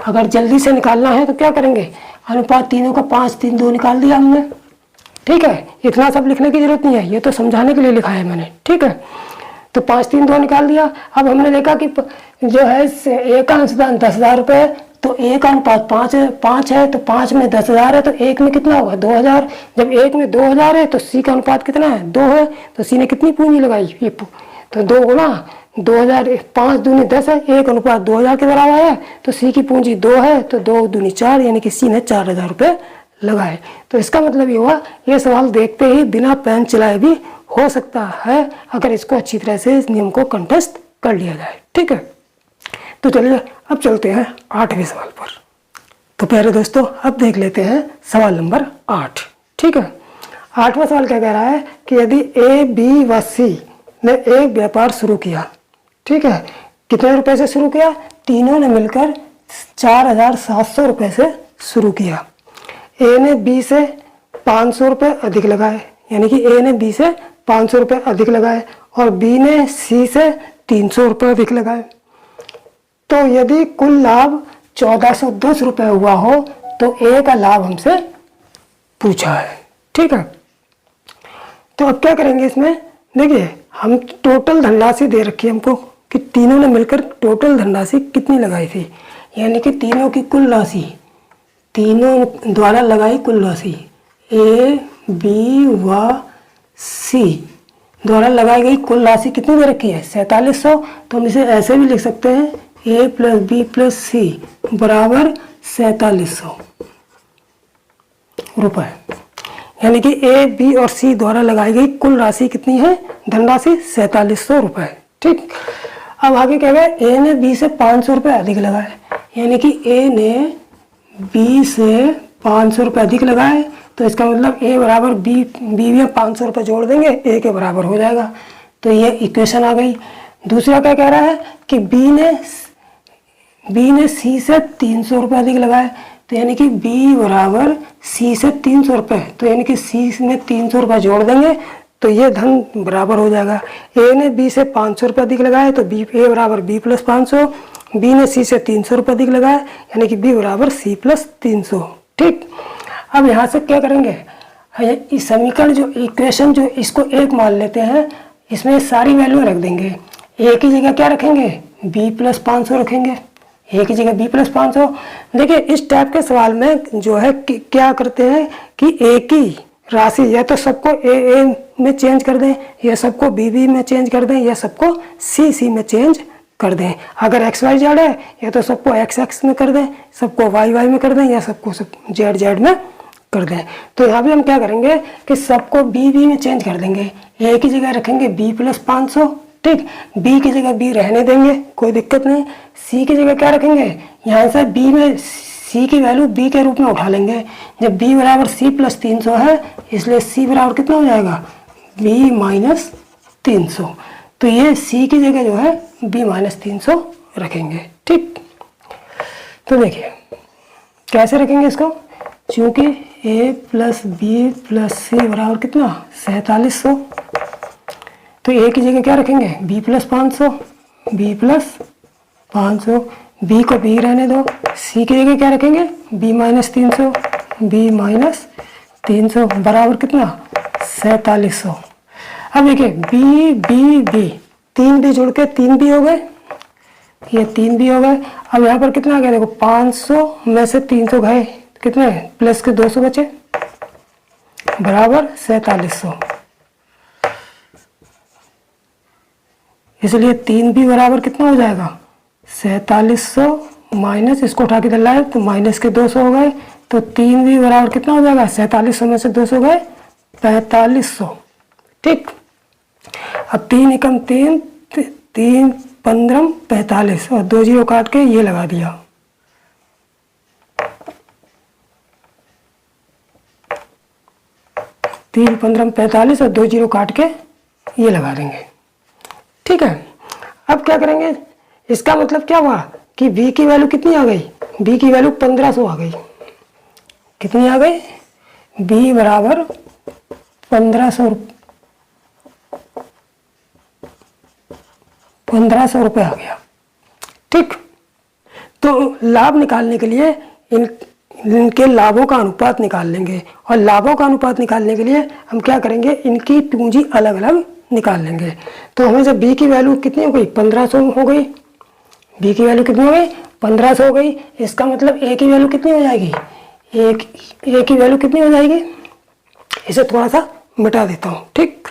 अगर जल्दी से निकालना है तो क्या करेंगे, अनुपात तीनों का 5 3 2 निकाल दिया हमने। ठीक है, इतना सब लिखने की जरूरत नहीं है, ये तो समझाने के लिए लिखा है मैंने। ठीक है, तो 5 3 2 निकाल दिया। अब हमने देखा कि जो है ए का अंशदान 10,000 रुपये है, तो ए का अनुपात 5 है, तो 5 में 10,000 है, तो एक में कितना होगा, 2000। जब एक में 2000 है तो सी का अनुपात कितना है, 2 है, तो सी ने कितनी पूंजी लगाई, ये तो 2 गुणा 2000, 5 दूनी 10 है, एक अनुपात 2000 के बराबर है, तो सी की पूंजी 2 है, तो 2 दूनी 4, यानी कि सी ने 4000 रुपये लगाए। तो इसका मतलब ये हुआ, ये सवाल देखते ही बिना पेन चलाए भी हो सकता है, अगर इसको अच्छी तरह से इस नियम को कंटेस्ट कर लिया जाए। ठीक है, तो चलिए अब चलते हैं 8वें सवाल पर। तो प्यारे दोस्तों, अब देख लेते हैं सवाल नंबर 8। ठीक है, 8वां सवाल क्या कह रहा है कि यदि ए बी व सी ने एक व्यापार शुरू किया, ठीक है, कितने रुपए से शुरू किया, तीनों ने मिलकर 4700 रुपये से शुरू किया। ए ने बी से 500 रुपये अधिक लगाए, यानी कि ए ने बी से 500 रुपये अधिक लगाए और बी ने सी से 300 रुपये अधिक लगाए। तो यदि कुल लाभ 1410 रुपये हुआ हो तो ए का लाभ हमसे पूछा है। ठीक है, तो अब क्या करेंगे इसमें, देखिए हम टोटल धनराशि दे रखी है हमको कि तीनों ने मिलकर टोटल धनराशि कितनी लगाई थी, यानी कि तीनों की कुल राशि, तीनों द्वारा लगाई कुल राशि, ए बी व सी द्वारा लगाई गई कुल राशि कितनी दे रखी है, 4700। तो हम इसे ऐसे भी लिख सकते हैं, ए प्लस बी प्लस सी बराबर 4700 रुपये, यानी कि ए बी और सी द्वारा लगाई गई कुल राशि कितनी है, धनराशि 4700 रुपये। ठीक, अब आगे क्या है, ए ने बी से 500 रुपये अधिक लगाए, यानी कि ए ने बी से 500 रुपये अधिक लगाए, तो इसका मतलब ए बराबर बी में 500 रुपये जोड़ देंगे, ए के बराबर हो जाएगा। तो ये इक्वेशन आ गई। दूसरा क्या कह रहा है कि बी ने सी से 300 रुपये अधिक लगाए, तो यानी कि बी बराबर सी से 300 रुपये, तो यानी कि सी में 300 रुपये जोड़ देंगे तो ये धन बराबर हो जाएगा। ए ने बी से 500 रुपये अधिक लगाए, तो बी ए बराबर बी प्लस 500, बी ने सी से 300 रुपये अधिक लगाए, यानी कि बी बराबर सी प्लस 300। ठीक, अब यहाँ से क्या करेंगे, इस समीकरण जो इक्वेशन जो इसको एक मान लेते हैं, इसमें सारी वैल्यू रख देंगे। ए की जगह क्या रखेंगे, बी प्लस 500 रखेंगे, ए की जगह बी प्लस 500। देखिए इस टाइप के सवाल में जो है क्या करते हैं कि ए की राशि या तो सबको ए में चेंज कर दें, या सबको बी में चेंज कर दें, या सबको सी में चेंज कर दें। अगर एक्स वाई जेड है या तो सबको एक्स में कर दें, सबको वाई में कर दें, या सबको जेड में कर दें। तो यहाँ भी हम क्या करेंगे कि सबको बी में चेंज कर देंगे। ए की जगह रखेंगे बी प्लस 500, ठीक, बी की जगह बी रहने देंगे, कोई दिक्कत नहीं। सी की जगह क्या रखेंगे, यहाँ से बी में सी की वैल्यू बी के रूप में उठा लेंगे। जब बी बराबर सी प्लस 300 है, इसलिए सी बराबर कितना हो जाएगा, बी माइनस 300। तो ये सी की जगह जो है बी माइनस 300 रखेंगे। ठीक, तो देखिए कैसे रखेंगे इसको, चूँकि A plus B plus C बराबर कितना 4700, तो ए की जगह क्या रखेंगे, B plus 500, B plus 500, B को बी रहने दो। सी की जगह क्या रखेंगे, बी माइनस 300, बी माइनस 300 बराबर कितना 4700। अब देखिए बी बी बी, 3 बी जुड़ के 3 बी हो गए, ये 3 बी हो गए। अब यहाँ पर कितना आ गया, देखो 500 में से 300 गए, कितने प्लस के 200 बचे, बराबर 4700। इसलिए 3 भी बराबर कितना हो जाएगा 4700 माइनस, इसको उठा के डल रहा है तो माइनस के 200 हो गए, तो 3 भी बराबर कितना हो जाएगा 4700 में से 200 गए 4500। ठीक, अब 3 एकम 3, 3 15 45 और 2 जीरो काट के ये लगा दिया। तीन 15 45 और 2 जीरो काट के ये लगा देंगे। ठीक है, अब क्या करेंगे, इसका मतलब क्या हुआ कि b की वैल्यू कितनी आ गई, b की वैल्यू 1500 आ गई। कितनी आ गई, b बराबर 1500 रुपये आ गया। ठीक, तो लाभ निकालने के लिए इनके लाभों का अनुपात निकाल लेंगे, और लाभों का अनुपात निकालने के लिए हम क्या करेंगे, इनकी पूंजी अलग अलग निकाल लेंगे। तो हमें जब b की वैल्यू कितनी हो गई 1500 हो गई, b की वैल्यू कितनी हो गई 1500 हो गई, इसका मतलब a की वैल्यू कितनी हो जाएगी, a की वैल्यू कितनी हो जाएगी, इसे थोड़ा सा मिटा देता हूँ। ठीक,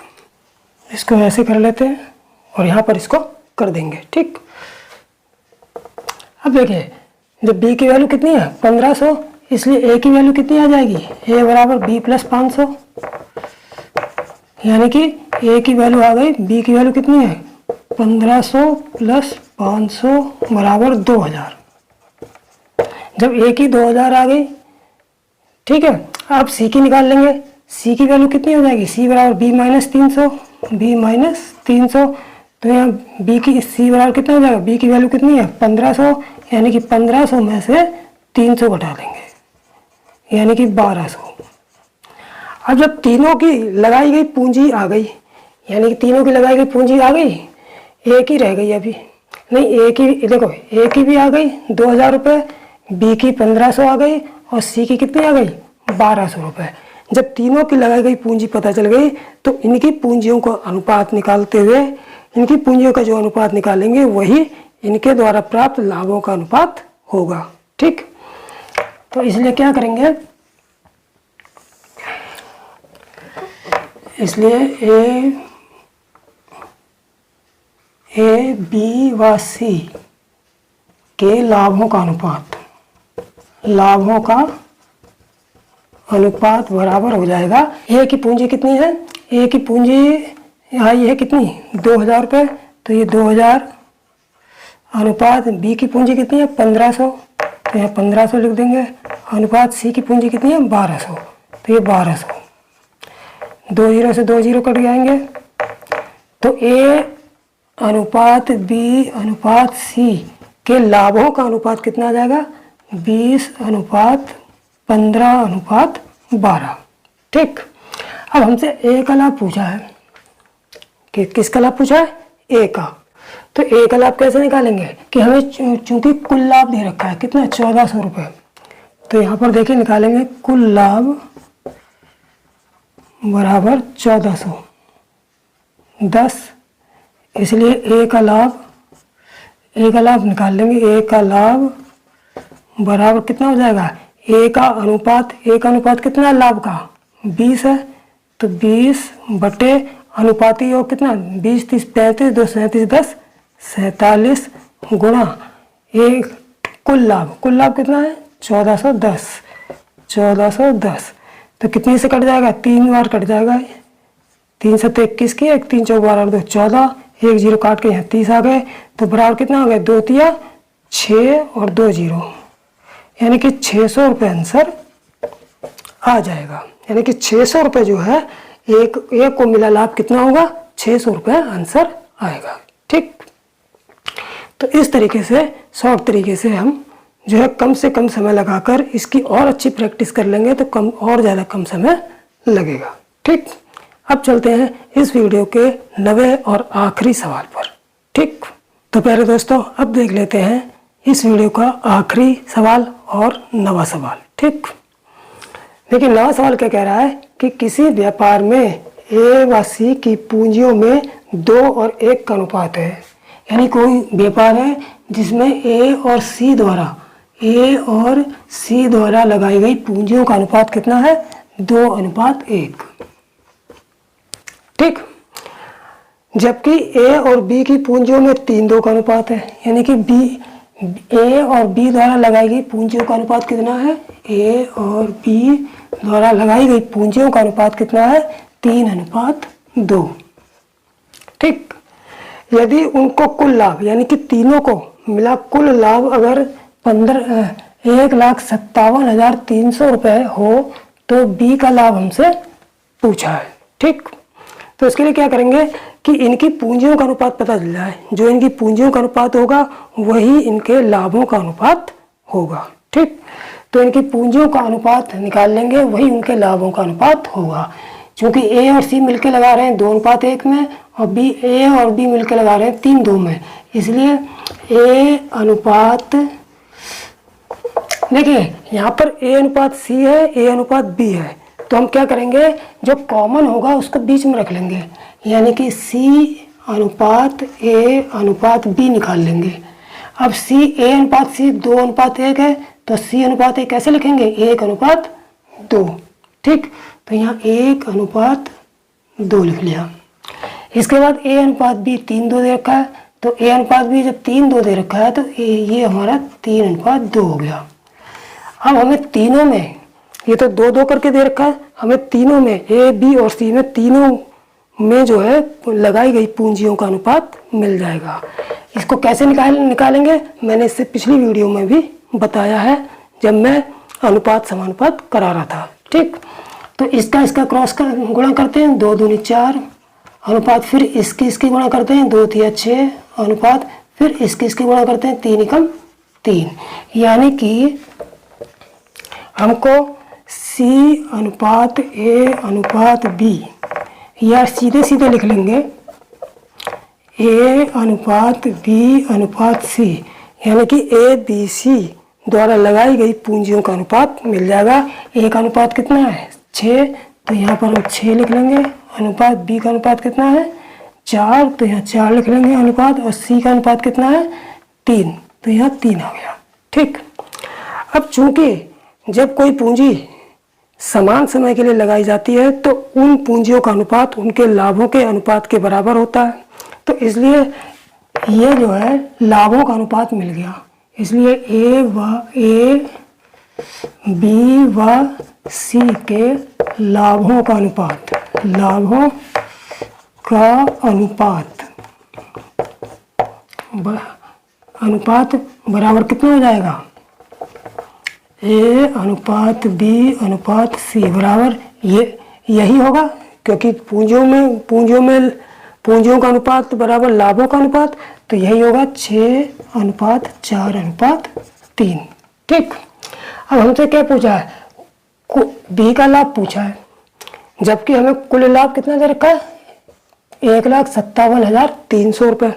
इसको ऐसे कर लेते हैं और यहाँ पर इसको कर देंगे। ठीक, अब देखिए जब b की वैल्यू कितनी है 1500, इसलिए a की वैल्यू कितनी आ जाएगी, a बराबर b प्लस 500, यानी कि a की वैल्यू आ गई, b की वैल्यू कितनी है 1500 प्लस 500 बराबर 2000। जब a की 2000 आ गई, ठीक है, अब c की निकाल लेंगे। c की वैल्यू कितनी हो जाएगी, c बराबर b माइनस 300, b माइनस 300, तो यहाँ b की c बराबर कितना हो जाएगा, b की वैल्यू कितनी है 1500, यानी कि 1500 में से 300 घटा देंगे, यानी कि 1200। अब जब तीनों की लगाई गई पूंजी आ गई, यानी कि तीनों की लगाई गई पूंजी आ गई, एक ही रह गई अभी नहीं, एक ही देखो, एक ही भी आ गई 2000 रुपये, बी की 1500 आ गई और सी की कितनी आ गई 1200 रुपये। जब तीनों की लगाई गई पूंजी पता चल गई तो इनकी पूंजियों का अनुपात निकालते हुए, इनकी पूंजियों का जो अनुपात निकालेंगे वही इनके द्वारा प्राप्त लाभों का अनुपात होगा। ठीक, तो इसलिए क्या करेंगे, इसलिए ए बी व सी के लाभों का अनुपात बराबर हो जाएगा, ए की पूंजी कितनी है, ए की पूंजी आई है कितनी 2000 रुपये, तो ये 2000 अनुपात बी की पूंजी कितनी है 1500, तो यहाँ 1500 लिख देंगे, अनुपात सी की पूंजी कितनी है 1200, तो ये 1200, 2 जीरो से 2 जीरो कट जाएंगे, तो ए अनुपात बी अनुपात सी के लाभों का अनुपात कितना आ जाएगा 20 अनुपात 15 अनुपात 12। ठीक, अब हमसे ए का लाभ पूछा है कि किसका लाभ पूछा है, ए का, तो ए का लाभ कैसे निकालेंगे कि हमें चूंकि कुल लाभ दे रखा है कितना 1400 रुपये, तो यहाँ पर देखिए निकालेंगे कुल लाभ बराबर 1410, इसलिए ए का लाभ निकाल लेंगे, ए का लाभ बराबर कितना हो जाएगा, ए का अनुपात कितना है लाभ का 20 है, तो 20 बटे अनुपाती योग कितना 20 30 35 2 37 10 47 गुणा एक कुल लाभ कितना है 1410, तो कितने से कट जाएगा 3 बार कट जाएगा, 3 से 21 की, 1 3 4 12 2 14, 1 जीरो काट के यहाँ 30 आ गए, तो बराबर कितना हो गया 2 तिया 6 और 2 जीरो, यानी कि 600 रुपये आंसर आ जाएगा। यानी कि 600 रुपये जो है एक को मिला लाभ कितना होगा 600 रुपये आंसर आएगा। ठीक, तो इस तरीके से शॉर्ट तरीके से हम जो है कम से कम समय लगाकर इसकी और अच्छी प्रैक्टिस कर लेंगे तो ज़्यादा कम समय लगेगा। ठीक, अब चलते हैं इस वीडियो के 9वें और आखिरी सवाल पर। ठीक, तो प्यारे दोस्तों अब देख लेते हैं इस वीडियो का आखिरी सवाल और 9वां सवाल। ठीक, देखिए 9वां सवाल क्या कह रहा है कि किसी व्यापार में ए व सी की पूंजियों में 2 और 1 का अनुपात है, यानी कोई व्यापार है जिसमें ए और सी द्वारा लगाई गई पूंजियों का अनुपात कितना है 2:1। ठीक, जबकि ए और बी की पूंजियों में 3:2 का अनुपात है, यानी कि ए और बी द्वारा लगाई गई पूंजियों का अनुपात कितना है? ए और बी द्वारा लगाई गई पूंजियों का अनुपात कितना है? 3:2। ठीक, यदि उनको कुल लाभ यानी कि तीनों को मिला कुल लाभ अगर 1,57,300 रुपये हो तो बी का लाभ हमसे पूछा है। ठीक, तो इसके लिए क्या करेंगे कि इनकी पूंजियों का अनुपात पता चल जाए, जो इनकी पूंजियों का अनुपात होगा वही इनके लाभों का अनुपात होगा। ठीक, तो इनकी पूंजियों का अनुपात निकाल लेंगे, वही उनके लाभों का अनुपात होगा। क्योंकि ए और सी मिलकर लगा रहे हैं 2:1 में और ए और बी मिलकर लगा रहे हैं 3:2 में, इसलिए ए अनुपात, देखिए यहाँ पर ए अनुपात सी है, ए अनुपात बी है, तो हम क्या करेंगे, जो कॉमन होगा उसको बीच में रख लेंगे, यानी कि सी अनुपात ए अनुपात बी निकाल लेंगे। अब सी ए अनुपात सी 2:1 है, तो सी अनुपात ए कैसे लिखेंगे? 1:2। ठीक, तो यहाँ 1:2 लिख लिया। इसके बाद ए अनुपात बी 3:2 दे रखा है, तो ए अनुपात बी जब 3:2 दे रखा है तो ये हमारा 3:2 हो गया। अब हमें तीनों में, ये तो 2-2 करके दे रखा है, हमें तीनों में ए बी और सी में तीनों में जो है लगाई गई पूंजियों का अनुपात मिल जाएगा। इसको कैसे निकालेंगे मैंने इससे पिछली वीडियो में भी बताया है, जब मैं अनुपात समानुपात करा रहा था। ठीक, तो इसका क्रॉस गुणा करते हैं, 2 दूनी 4 अनुपात, फिर इसकी गुणा करते हैं, 2 तिया 6 अनुपात, फिर इसकी गुणा करते हैं, 3 एकम 3, यानी कि हमको C अनुपात A अनुपात B, या सीधे सीधे लिख लेंगे A अनुपात B अनुपात C, यानी कि A B C द्वारा लगाई गई पूंजियों का अनुपात मिल जाएगा। A का अनुपात कितना है? 6, तो यहाँ पर हम 6 लिख लेंगे। अनुपात B का अनुपात कितना है? 4, तो यहाँ 4 लिख लेंगे अनुपात, और C का अनुपात कितना है? 3, तो यहाँ 3 आ गया। ठीक, अब चूंकि जब कोई पूंजी समान समय के लिए लगाई जाती है तो उन पूंजियों का अनुपात उनके लाभों के अनुपात के बराबर होता है, तो इसलिए ये जो है लाभों का अनुपात मिल गया। इसलिए ए बी व सी के लाभों का अनुपात, लाभों का अनुपात बराबर कितना हो जाएगा? ए अनुपात बी अनुपात सी बराबर यही होगा, क्योंकि पूंजियों का अनुपात बराबर लाभों का अनुपात, तो यही होगा 6:4:3। ठीक, अब हमसे क्या पूछा है? बी का लाभ पूछा है, जबकि हमें कुल लाभ कितना दे रखा है? 1,57,300 रुपये,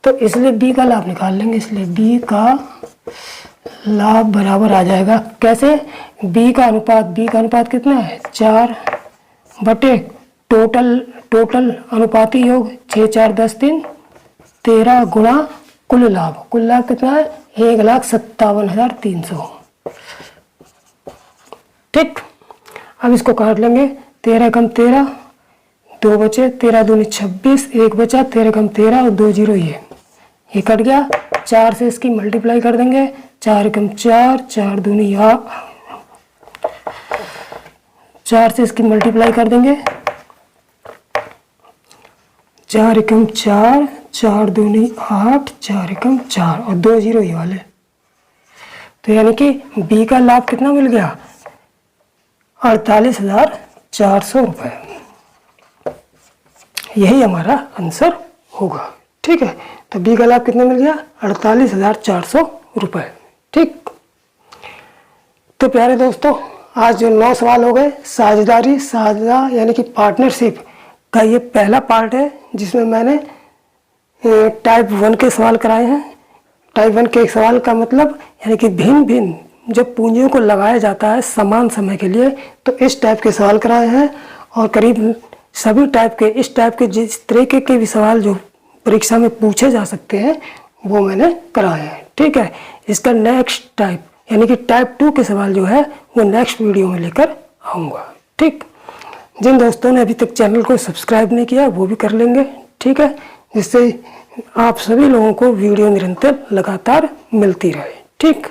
तो इसलिए बी का लाभ निकाल लेंगे। इसलिए बी का लाभ बराबर आ जाएगा, कैसे? बी का अनुपात कितना है? 4 बटे टोटल अनुपाती योग 6 4 10 3 13 गुणा कुल लाभ कितना है? 1,57,300। ठीक, अब इसको काट लेंगे, 13 एकम 13, 2 बचे, 13 दूनी 26, 1 बचा, 13 एकम 13 और 2 जीरो ये कट गया। 4 से इसकी मल्टीप्लाई कर देंगे, 4 एकम 4, 4 दूनी 8, 4 से इसकी मल्टीप्लाई कर देंगे, 4 एकम 4, 4 दूनी 8, 4 एकम 4 और 2 जीरो ये वाले, तो यानी कि बी का लाभ कितना मिल गया? 48,400 रुपये। यही हमारा आंसर होगा। ठीक है, तो बी का लाभ कितना मिल गया? 48,400 रुपये। ठीक, तो प्यारे दोस्तों, आज जो 9 सवाल हो गए, साझेदारी यानी कि पार्टनरशिप का ये पहला पार्ट है, जिसमें मैंने टाइप 1 के सवाल कराए हैं। टाइप 1 के सवाल का मतलब यानी कि भिन्न जब पूंजियों को लगाया जाता है समान समय के लिए, तो इस टाइप के सवाल कराए हैं, और करीब सभी टाइप के, इस टाइप के जिस तरीके के भी सवाल जो परीक्षा में पूछे जा सकते हैं वो मैंने कराए हैं। ठीक है, इसका नेक्स्ट टाइप यानी कि टाइप 2 के सवाल जो है वो नेक्स्ट वीडियो में लेकर आऊँगा। ठीक। जिन दोस्तों ने अभी तक चैनल को सब्सक्राइब नहीं किया वो भी कर लेंगे, ठीक है, जिससे आप सभी लोगों को वीडियो निरंतर लगातार मिलती रहे। ठीक,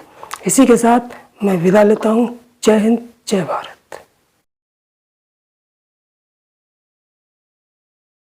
इसी के साथ मैं विदा लेता हूँ। जय हिंद, जय भारत।